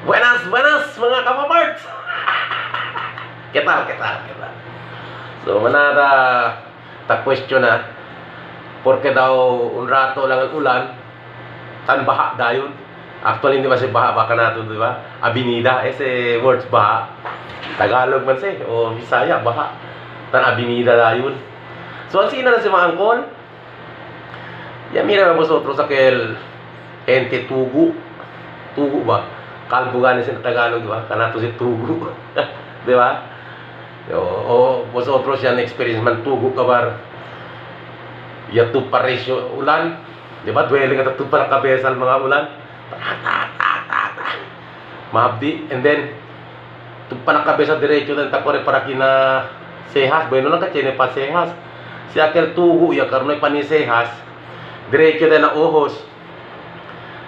Buenas, buenas mga kapaparts! Kita. So, manada ta question na porque daw un rato lang ang ulan tan baha dayon. Actually, hindi man siya baha baka nato, di ba? Abinida, ese words baha. Tagalog man siya, o Bisaya, baha. Tan abinida dayon. So, ang sina na si mga angkol, ya mira vosotros aquel gente tugu. Tugu ba? Kalbo ganin sa Tagalog, di ba? Kanato si tugu. Di ba? O vosotros yan experience man tugu kabar. Ya tu paresyo ulan. Di ba? Dwelling at tu para kabesal mga ulan. Mahabdi. And then, tu para kabesal diretso dan takore para kina sehas. Bueno lang ka, chene pa sehas. Si aquel tugu, ya karoon pa ni sehas. Diretso din na ojos.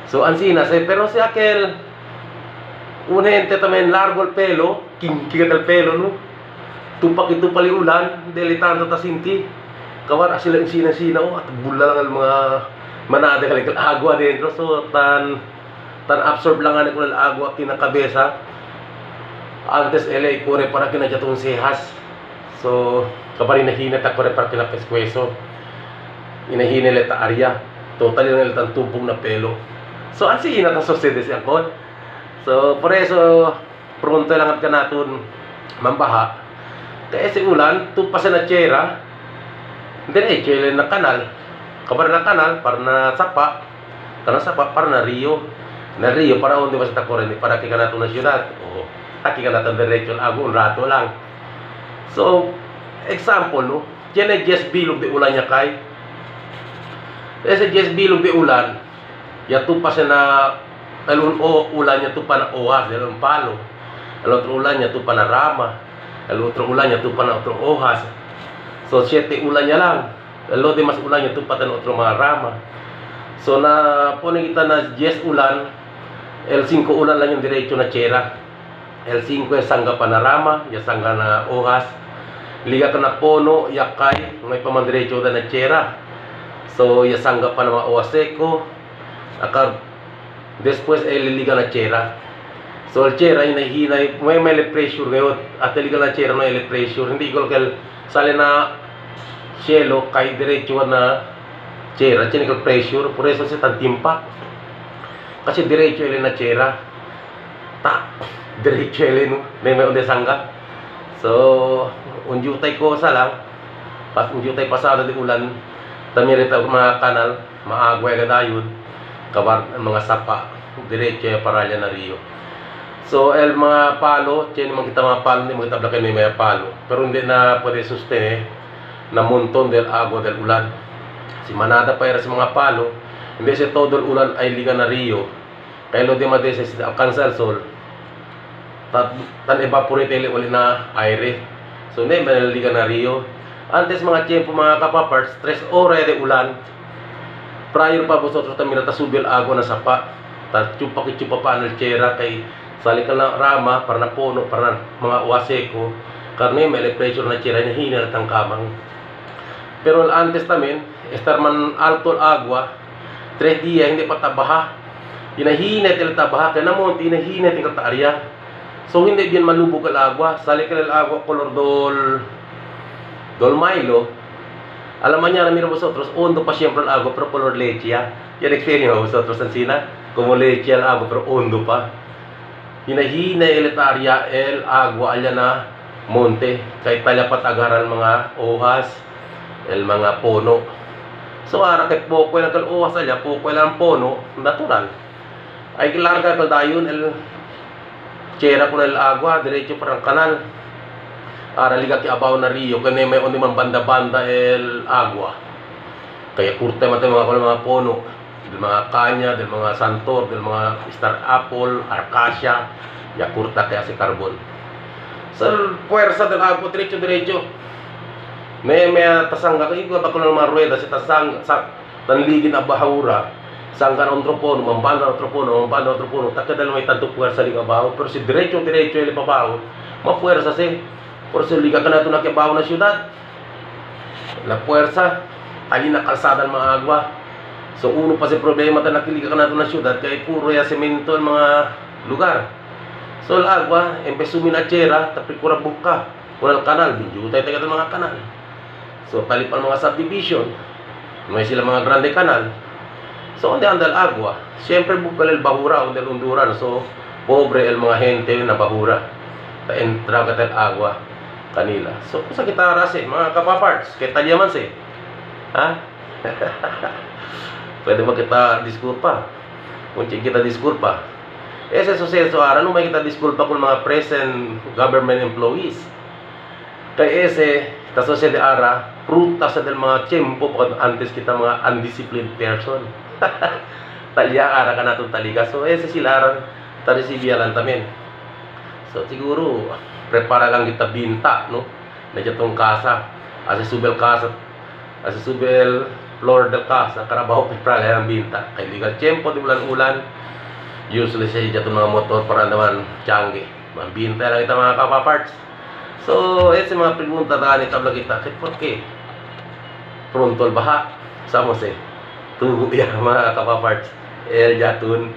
So, ansinas, pero si aquel una gente también largo el pelo, kinkigat el pelo, no? Tupak ito pali ulan, dili tanto tasinti. Kawar sila sina-sina, at bula lang ang mga manada kalikal agwa dentro. So, tan absorb lang nga ko ng agwa kinakabesa. Antes LA kore para kinajatong sehas. So, kapag inahinat ako para kinapeskueso. Inahinat ta area. Total yung ilang tubong na pelo. So, ansi inat ang sucede siya ko. So, por eso, pronto lang at ka natin mambaha. Kaya si ulan, tu pa sa natsera, diretso yun na kanal. Kabar na kanal, para na sapa. Kana sapa, para na rio. Na rio, para hindi ba sa takorin, para kika natin na syudad. O, kika natin diretso, ago, un rato lang. So, example, no? Diyan ay 10 bilog di ulan niya kay. Kasi 10 bilog di ulan, ya tu pa siya na alun ulan niya tu pa na oas, alun palo. Al otro ulan niya tu pa na rama. Al otro ulan niya tu pa na otro ojas. So 7 ulan niya lang. Al demás ulan niya tu pa na otro mga rama. So na pone kita na 10 ulan, el 5 ulan lang yung diretso na tsera. El 5 yung sangga pa na rama, ya sangga na ojas. Liga ka na pono, yakay, may pamandiretso da na tsera. So ya sangga pa na mga ojas seko. Akar después liga na tsera. So el tsera yung nahihinay, may pressure ngayon. At liga na tsera no ele pressure. Hindi ko kal sale na cielo kay diretso na tsera, chemical pressure. Por eso siya tantimpa. Kasi diretso ele na tsera. Diretso ele no, may onde sangga. So unjutay ko sa lang. Pas unjutay pasada di ulan. Tamirita mga kanal, maagway gadayon. Kabar mga sapa diretso para na rio. So el mga palo, tiyan mga kita mga palo, hindi mga tablakan may mga palo, pero hindi na pwede sustain na monton del agua del ulan. Si manada pa era sa mga palo, hindi si todo el ulan ay liga na rio. Kaya lo di madese si alcanza el sol. Tan evaporate ele uli na aire. So hindi may liga na rio. Antes mga tiempo mga kapapars, 3 oras de ulan. Prior pa vosotros también subil agua na sapa. Ta chupa pa ang tsera kay sali ka na rama para na puno para na mga uwaseko. Karne may pressure na tsera na hina ang kamang. Pero antes también estar man alto al agua 3 días hindi pa tabaha. Inahinat el tabaha kaya namon inahinat ang kataarya. So hindi bien malubog al agua. Sali ka al agua color dol Milo. Alam niya na mira vosotros, hondo pa siempre el agua, pero color leche ya. Yan experience mo vosotros, Ansina? Como leche el agua, pero hondo pa. Hinahina el area, el agua, alya na monte. Kaya talapat agaran mga ohas, el mga pono. So, ara kay poko lang kal ohas alya, poko lang pono, natural. Ay larga kal dayon, el tsera ko na el agua, diretso parang kanal. Ara liga ki abaw na rio kani may ondi man banda-banda el agua. Kaya kurte man mga pono, del mga kanya, del mga santor, del mga star apple, acacia, ya kurta kaya si carbon. Sa puwersa del agua diretso. May tasangga kay iba ba ko ng mga rueda si tasang sa tanligin a bahura. Sangga na antropono, mambanda antropono, takadal may tanto puwersa liga abaw, pero si diretso ele pabaw, mapuwersa si por eso liga ka na ito nakibaw na syudad. La puwersa, ali na kalsada ng mga agwa. So uno pa si problema ta nakiliga ka na ito na syudad, kaya puro ya semento ang mga lugar. So el agua empezó minachera, tapi kurang buka. Kunal kanal, binjutay tayo mga kanal. So talipan mga subdivision, may sila mga grande kanal. So onde anda el agua, siyempre bukal el bahura, onde el unduran. So pobre el mga gente na bahura. Ta entra ka el agua kanila. So kung sa kita rase, mga kapaparts, kay talyaman si. Ha? Pwede ba kita diskulpa? Kung kita diskulpa. Ese suceso ara no may kita diskulpa kung mga present government employees. Kay ese ta sociedad ara fruta sa del mga tiempo pag antes kita mga undisciplined person. Talya ara ka natong taliga. So ese sila ara ta resibya lang tamen. So siguro prepara lang kita binta no. Medyo tong kasa, asa subel kasa, asa subel floor del casa, karabaho prepara lang binta. Kay legal tiempo di ulan-ulan. Usually siya dito mga motor para naman tiyangge. Mambinta lang kita mga kapaparts. So, ese mga pregunta na tabla kita. Kaya por qué? Pronto el baha. Samos tubo yan mga kapaparts. El yatun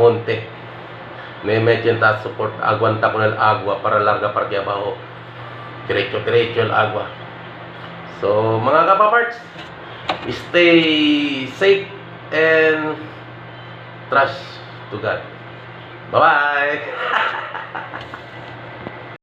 monte. May medyo support. Aguanta con el agua para larga para que abajo. Diretso el agua. So, mga kapaparts, stay safe and trust to God. Bye-bye!